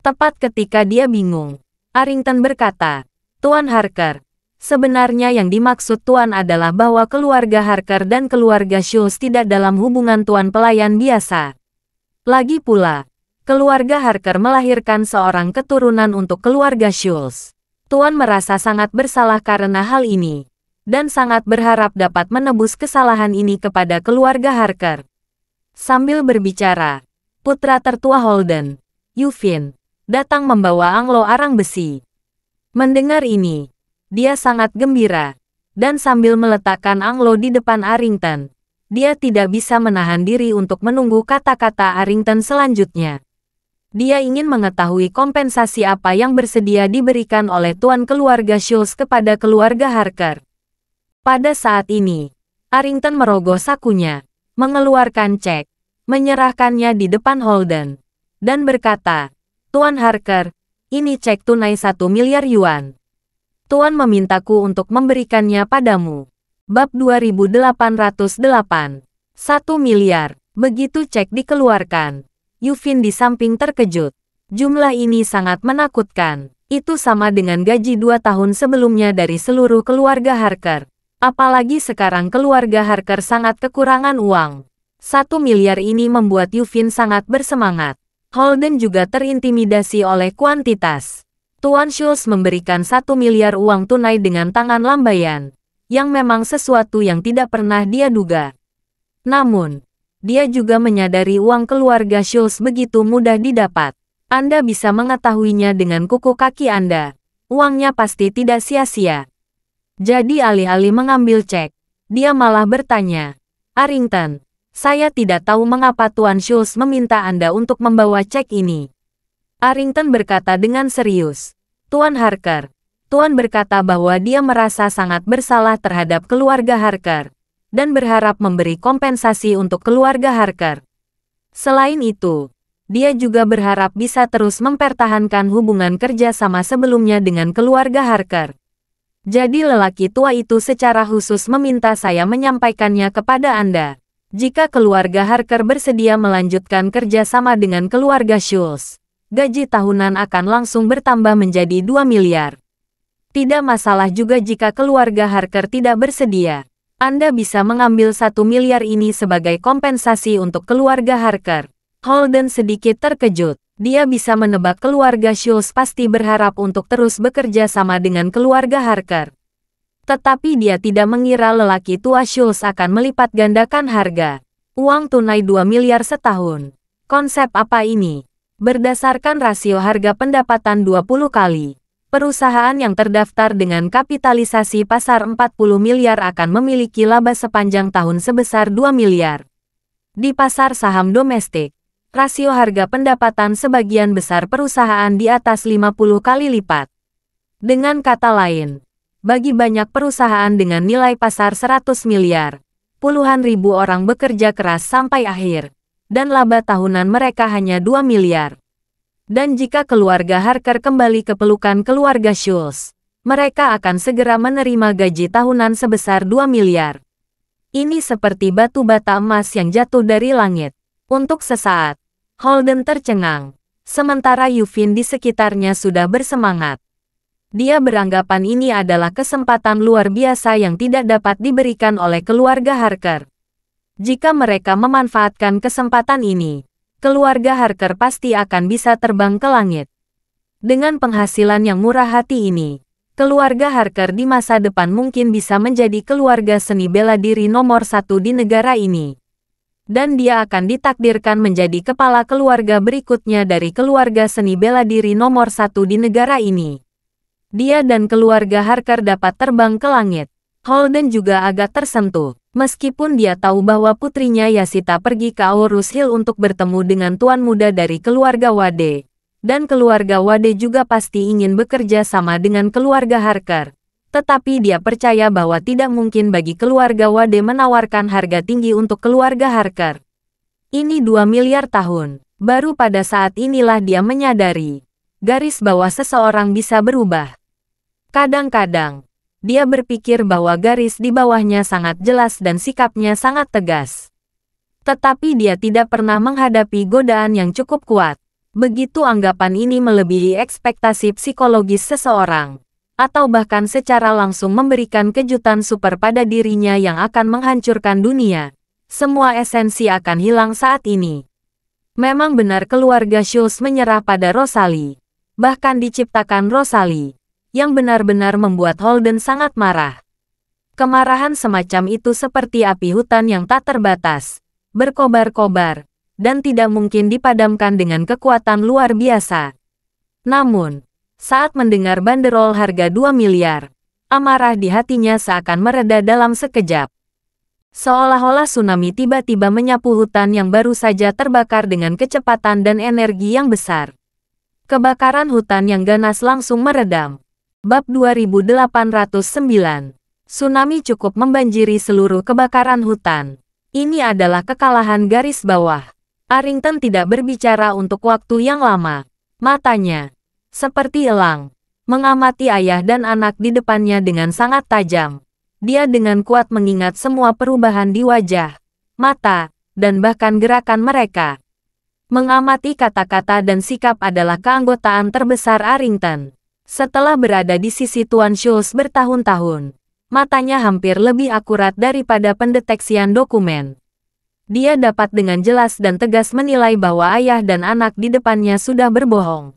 Tepat ketika dia bingung, Arrington berkata, "Tuan Harker, sebenarnya yang dimaksud Tuan adalah bahwa keluarga Harker dan keluarga Schultz tidak dalam hubungan Tuan pelayan biasa. Lagi pula, keluarga Harker melahirkan seorang keturunan untuk keluarga Schultz. Tuan merasa sangat bersalah karena hal ini, dan sangat berharap dapat menebus kesalahan ini kepada keluarga Harker." Sambil berbicara, putra tertua Holden, Yufin, datang membawa anglo arang besi. Mendengar ini, dia sangat gembira, dan sambil meletakkan anglo di depan Arrington, dia tidak bisa menahan diri untuk menunggu kata-kata Arrington selanjutnya. Dia ingin mengetahui kompensasi apa yang bersedia diberikan oleh tuan keluarga Schultz kepada keluarga Harker. Pada saat ini, Arrington merogoh sakunya, mengeluarkan cek, menyerahkannya di depan Holden, dan berkata, "Tuan Harker, ini cek tunai 1 miliar yuan. Tuan memintaku untuk memberikannya padamu." Bab 2808. 1 miliar. Begitu cek dikeluarkan, Yufin di samping terkejut. Jumlah ini sangat menakutkan. Itu sama dengan gaji 2 tahun sebelumnya dari seluruh keluarga Harker. Apalagi sekarang keluarga Harker sangat kekurangan uang. 1 miliar ini membuat Yufin sangat bersemangat. Holden juga terintimidasi oleh kuantitas. Tuan Schultz memberikan 1 miliar uang tunai dengan tangan lambaian, yang memang sesuatu yang tidak pernah dia duga. Namun, dia juga menyadari uang keluarga Schultz begitu mudah didapat. Anda bisa mengetahuinya dengan kuku kaki Anda. Uangnya pasti tidak sia-sia. Jadi alih-alih mengambil cek, dia malah bertanya, "Arrington, saya tidak tahu mengapa Tuan Schultz meminta Anda untuk membawa cek ini." Arrington berkata dengan serius, "Tuan Harker, Tuan berkata bahwa dia merasa sangat bersalah terhadap keluarga Harker, dan berharap memberi kompensasi untuk keluarga Harker. Selain itu, dia juga berharap bisa terus mempertahankan hubungan kerja sama sebelumnya dengan keluarga Harker. Jadi lelaki tua itu secara khusus meminta saya menyampaikannya kepada Anda. Jika keluarga Harker bersedia melanjutkan kerja sama dengan keluarga Schultz, gaji tahunan akan langsung bertambah menjadi 2 miliar. Tidak masalah juga jika keluarga Harker tidak bersedia. Anda bisa mengambil 1 miliar ini sebagai kompensasi untuk keluarga Harker." Holden sedikit terkejut. Dia bisa menebak keluarga Schultz pasti berharap untuk terus bekerja sama dengan keluarga Harker. Tetapi dia tidak mengira lelaki tua Schultz akan melipat gandakan harga. Uang tunai 2 miliar setahun. Konsep apa ini? Berdasarkan rasio harga pendapatan 20 kali. Perusahaan yang terdaftar dengan kapitalisasi pasar 40 miliar akan memiliki laba sepanjang tahun sebesar 2 miliar. Di pasar saham domestik, rasio harga pendapatan sebagian besar perusahaan di atas 50 kali lipat. Dengan kata lain, bagi banyak perusahaan dengan nilai pasar 100 miliar, puluhan ribu orang bekerja keras sampai akhir, dan laba tahunan mereka hanya 2 miliar. Dan jika keluarga Harker kembali ke pelukan keluarga Schultz, mereka akan segera menerima gaji tahunan sebesar 2 miliar. Ini seperti batu bata emas yang jatuh dari langit. Untuk sesaat, Holden tercengang, sementara Yufin di sekitarnya sudah bersemangat. Dia beranggapan ini adalah kesempatan luar biasa yang tidak dapat diberikan oleh keluarga Harker. Jika mereka memanfaatkan kesempatan ini, keluarga Harker pasti akan bisa terbang ke langit. Dengan penghasilan yang murah hati ini, keluarga Harker di masa depan mungkin bisa menjadi keluarga seni bela diri nomor 1 di negara ini. Dan dia akan ditakdirkan menjadi kepala keluarga berikutnya dari keluarga seni bela diri nomor 1 di negara ini. Dia dan keluarga Harker dapat terbang ke langit. Holden juga agak tersentuh. Meskipun dia tahu bahwa putrinya Yasita pergi ke Aurus Hill untuk bertemu dengan tuan muda dari keluarga Wade, dan keluarga Wade juga pasti ingin bekerja sama dengan keluarga Harker, tetapi dia percaya bahwa tidak mungkin bagi keluarga Wade menawarkan harga tinggi untuk keluarga Harker. Ini 2 miliar tahun. Baru pada saat inilah dia menyadari garis bawah seseorang bisa berubah. Kadang-kadang, dia berpikir bahwa garis di bawahnya sangat jelas dan sikapnya sangat tegas. Tetapi dia tidak pernah menghadapi godaan yang cukup kuat. Begitu anggapan ini melebihi ekspektasi psikologis seseorang, atau bahkan secara langsung memberikan kejutan super pada dirinya yang akan menghancurkan dunia. Semua esensi akan hilang saat ini. Memang benar keluarga Schultz menyerah pada Rosalie. Bahkan diciptakan Rosalie, yang benar-benar membuat Holden sangat marah. Kemarahan semacam itu seperti api hutan yang tak terbatas, berkobar-kobar, dan tidak mungkin dipadamkan dengan kekuatan luar biasa. Namun, saat mendengar banderol harga 2 miliar, amarah di hatinya seakan mereda dalam sekejap. Seolah-olah tsunami tiba-tiba menyapu hutan yang baru saja terbakar dengan kecepatan dan energi yang besar. Kebakaran hutan yang ganas langsung meredam. Bab 2809. Tsunami cukup membanjiri seluruh kebakaran hutan. Ini adalah kekalahan garis bawah. Arrington tidak berbicara untuk waktu yang lama. Matanya, seperti elang, mengamati ayah dan anak di depannya dengan sangat tajam. Dia dengan kuat mengingat semua perubahan di wajah, mata, dan bahkan gerakan mereka. Mengamati kata-kata dan sikap adalah keanggotaan terbesar Arrington. Setelah berada di sisi Tuan Schultz bertahun-tahun, matanya hampir lebih akurat daripada pendeteksian dokumen. Dia dapat dengan jelas dan tegas menilai bahwa ayah dan anak di depannya sudah berbohong.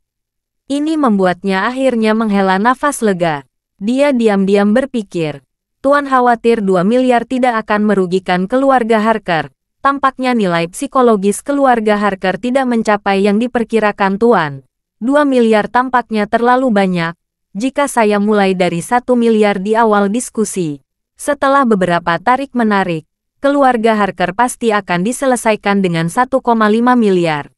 Ini membuatnya akhirnya menghela nafas lega. Dia diam-diam berpikir, Tuan khawatir 2 miliar tidak akan merugikan keluarga Harker. Tampaknya nilai psikologis keluarga Harker tidak mencapai yang diperkirakan Tuan. 2 miliar tampaknya terlalu banyak. Jika saya mulai dari 1 miliar di awal diskusi, setelah beberapa tarik-menarik, keluarga Harker pasti akan diselesaikan dengan 1,5 miliar.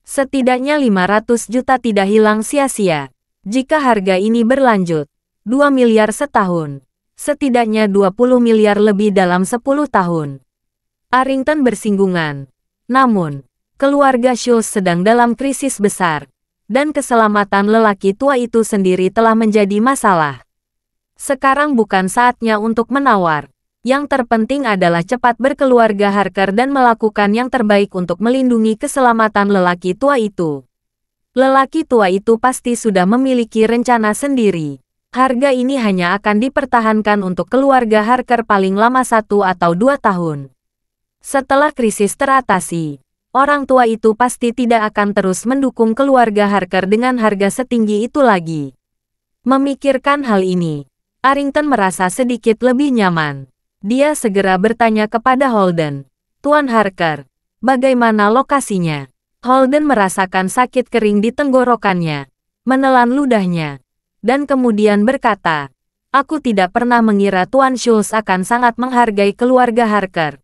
Setidaknya 500 juta tidak hilang sia-sia. Jika harga ini berlanjut, 2 miliar setahun, setidaknya 20 miliar lebih dalam 10 tahun. Arrington bersinggungan. Namun, keluarga Schultz sedang dalam krisis besar. Dan keselamatan lelaki tua itu sendiri telah menjadi masalah. Sekarang bukan saatnya untuk menawar. Yang terpenting adalah cepat berkeluarga Harker dan melakukan yang terbaik untuk melindungi keselamatan lelaki tua itu. Lelaki tua itu pasti sudah memiliki rencana sendiri. Harga ini hanya akan dipertahankan untuk keluarga Harker paling lama 1 atau 2 tahun. Setelah krisis teratasi, orang tua itu pasti tidak akan terus mendukung keluarga Harker dengan harga setinggi itu lagi. Memikirkan hal ini, Arrington merasa sedikit lebih nyaman. Dia segera bertanya kepada Holden, "Tuan Harker, bagaimana lokasinya?" Holden merasakan sakit kering di tenggorokannya, menelan ludahnya. dan kemudian berkata, "Aku tidak pernah mengira Tuan Schultz akan sangat menghargai keluarga Harker."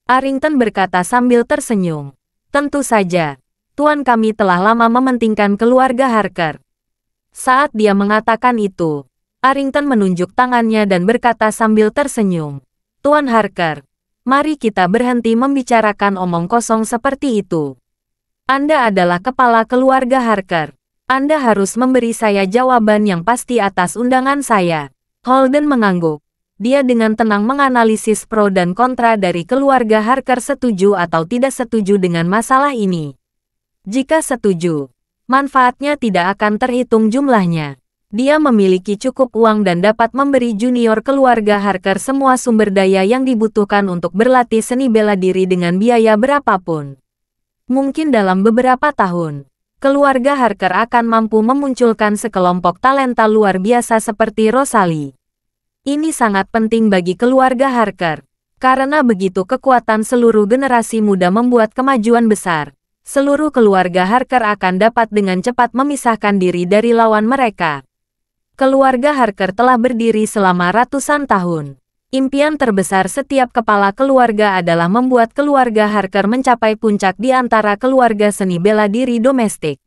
Arrington berkata sambil tersenyum, "Tentu saja, Tuan, kami telah lama mementingkan keluarga Harker." Saat dia mengatakan itu, Arrington menunjuk tangannya dan berkata sambil tersenyum, "Tuan Harker, mari kita berhenti membicarakan omong kosong seperti itu. Anda adalah kepala keluarga Harker. Anda harus memberi saya jawaban yang pasti atas undangan saya." Holden mengangguk. Dia dengan tenang menganalisis pro dan kontra dari keluarga Harker setuju atau tidak setuju dengan masalah ini. Jika setuju, manfaatnya tidak akan terhitung jumlahnya. Dia memiliki cukup uang dan dapat memberi junior keluarga Harker semua sumber daya yang dibutuhkan untuk berlatih seni bela diri dengan biaya berapapun. Mungkin dalam beberapa tahun, keluarga Harker akan mampu memunculkan sekelompok talenta luar biasa seperti Rosalie. Ini sangat penting bagi keluarga Harker, karena begitu kekuatan seluruh generasi muda membuat kemajuan besar, seluruh keluarga Harker akan dapat dengan cepat memisahkan diri dari lawan mereka. Keluarga Harker telah berdiri selama ratusan tahun. Impian terbesar setiap kepala keluarga adalah membuat keluarga Harker mencapai puncak di antara keluarga seni bela diri domestik.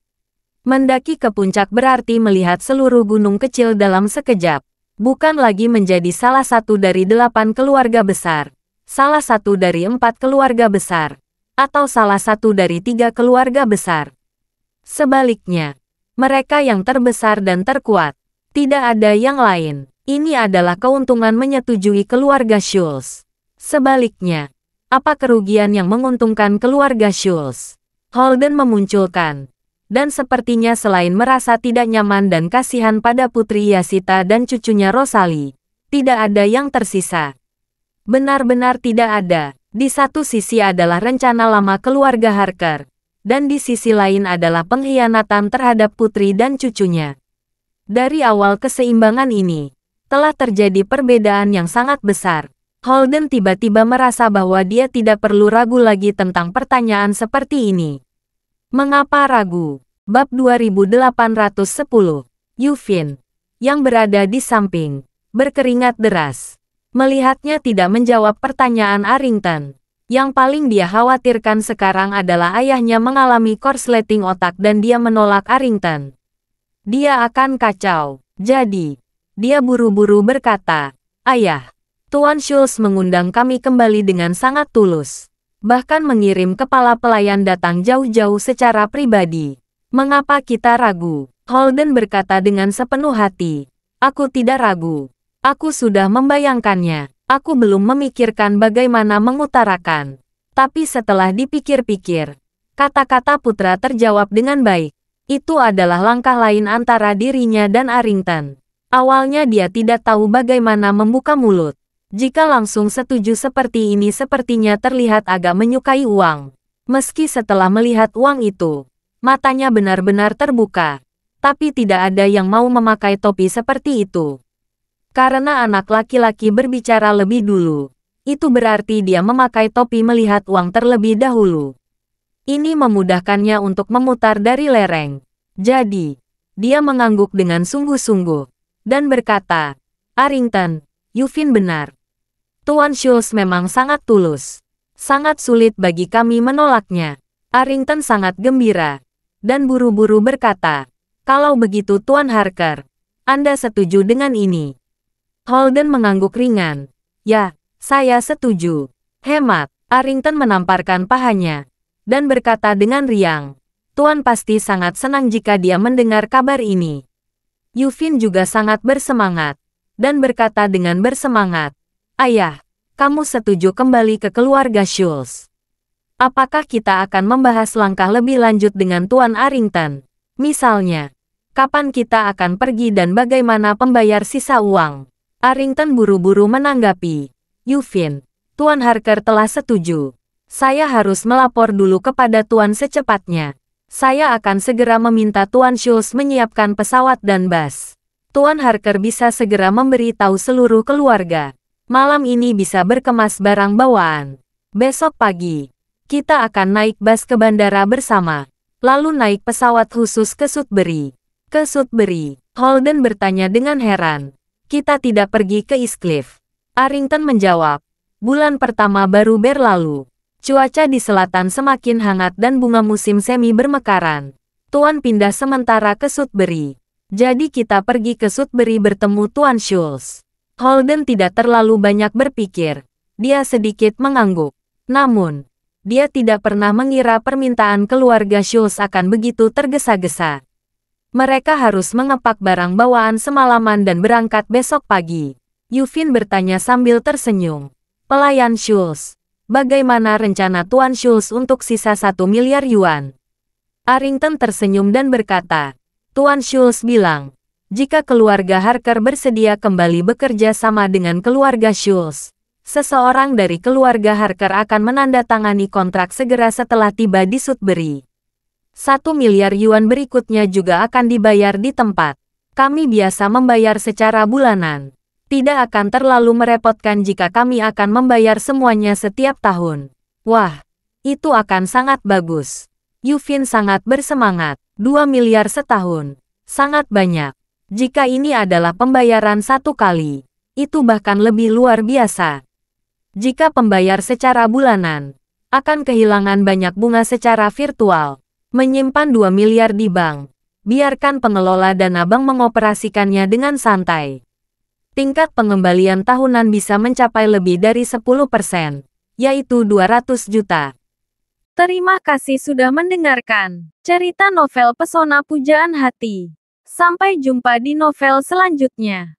Mendaki ke puncak berarti melihat seluruh gunung kecil dalam sekejap, bukan lagi menjadi salah satu dari 8 keluarga besar, salah satu dari 4 keluarga besar, atau salah satu dari 3 keluarga besar. Sebaliknya, mereka yang terbesar dan terkuat, tidak ada yang lain. Ini adalah keuntungan menyetujui keluarga Schultz. Sebaliknya, apa kerugian yang menguntungkan keluarga Schultz? Holden memunculkan. Dan sepertinya selain merasa tidak nyaman dan kasihan pada Putri Yasita dan cucunya Rosalie, tidak ada yang tersisa. Benar-benar tidak ada. Di satu sisi adalah rencana lama keluarga Harker, dan di sisi lain adalah pengkhianatan terhadap putri dan cucunya. Dari awal keseimbangan ini, telah terjadi perbedaan yang sangat besar. Holden tiba-tiba merasa bahwa dia tidak perlu ragu lagi tentang pertanyaan seperti ini. Mengapa ragu? Bab 2810. Yufin, yang berada di samping, berkeringat deras. Melihatnya tidak menjawab pertanyaan Arrington. Yang paling dia khawatirkan sekarang adalah ayahnya mengalami korsleting otak dan dia menolak Arrington. Dia akan kacau. Jadi, dia buru-buru berkata, "Ayah, Tuan Schultz mengundang kami kembali dengan sangat tulus. Bahkan mengirim kepala pelayan datang jauh-jauh secara pribadi. Mengapa kita ragu?" Holden berkata dengan sepenuh hati, "Aku tidak ragu. Aku sudah membayangkannya. Aku belum memikirkan bagaimana mengutarakan." Tapi setelah dipikir-pikir, kata-kata putra terjawab dengan baik. Itu adalah langkah lain antara dirinya dan Arrington. Awalnya dia tidak tahu bagaimana membuka mulut. Jika langsung setuju seperti ini sepertinya terlihat agak menyukai uang. Meski setelah melihat uang itu, matanya benar-benar terbuka. Tapi tidak ada yang mau memakai topi seperti itu. Karena anak laki-laki berbicara lebih dulu, itu berarti dia memakai topi melihat uang terlebih dahulu. Ini memudahkannya untuk memutar dari lereng. Jadi, dia mengangguk dengan sungguh-sungguh dan berkata, "Arrington, Yufin benar. Tuan Schultz memang sangat tulus. Sangat sulit bagi kami menolaknya." Arrington sangat gembira dan buru-buru berkata, "Kalau begitu Tuan Harker, Anda setuju dengan ini?" Holden mengangguk ringan. "Ya, saya setuju." Hemat. Arrington menamparkan pahanya dan berkata dengan riang, "Tuan pasti sangat senang jika dia mendengar kabar ini." Yufin juga sangat bersemangat dan berkata dengan bersemangat, "Ayah, kamu setuju kembali ke keluarga Schultz? Apakah kita akan membahas langkah lebih lanjut dengan Tuan Arrington? Misalnya, kapan kita akan pergi dan bagaimana pembayar sisa uang?" Arrington buru-buru menanggapi, "Yufin, Tuan Harker telah setuju. Saya harus melapor dulu kepada Tuan secepatnya. Saya akan segera meminta Tuan Schultz menyiapkan pesawat dan bus. Tuan Harker bisa segera memberitahu seluruh keluarga. Malam ini bisa berkemas barang bawaan. Besok pagi, kita akan naik bus ke bandara bersama. Lalu naik pesawat khusus ke Sudbury. Holden bertanya dengan heran. Kita tidak pergi ke East Cliff. Arrington menjawab. Bulan pertama baru berlalu. Cuaca di selatan semakin hangat dan bunga musim semi bermekaran. Tuan pindah sementara ke Sudbury. Jadi kita pergi ke Sudbury bertemu Tuan Schultz. Holden tidak terlalu banyak berpikir. Dia sedikit mengangguk. Namun, dia tidak pernah mengira permintaan keluarga Schultz akan begitu tergesa-gesa. Mereka harus mengepak barang bawaan semalaman dan berangkat besok pagi. Yufin bertanya sambil tersenyum. Pelayan Schultz, bagaimana rencana Tuan Schultz untuk sisa 1 miliar yuan? Arrington tersenyum dan berkata, Tuan Schultz bilang, jika keluarga Harker bersedia kembali bekerja sama dengan keluarga Schultz, seseorang dari keluarga Harker akan menandatangani kontrak segera setelah tiba di Sudbury. 1 miliar yuan berikutnya juga akan dibayar di tempat. Kami biasa membayar secara bulanan. Tidak akan terlalu merepotkan jika kami akan membayar semuanya setiap tahun. Wah, itu akan sangat bagus. Yufin sangat bersemangat. 2 miliar setahun. Sangat banyak. Jika ini adalah pembayaran 1 kali, itu bahkan lebih luar biasa. Jika pembayar secara bulanan, akan kehilangan banyak bunga secara virtual. Menyimpan 2 miliar di bank. Biarkan pengelola dana bank mengoperasikannya dengan santai. Tingkat pengembalian tahunan bisa mencapai lebih dari 10%, yaitu 200 juta. Terima kasih sudah mendengarkan cerita novel Pesona Pujaan Hati. Sampai jumpa di novel selanjutnya.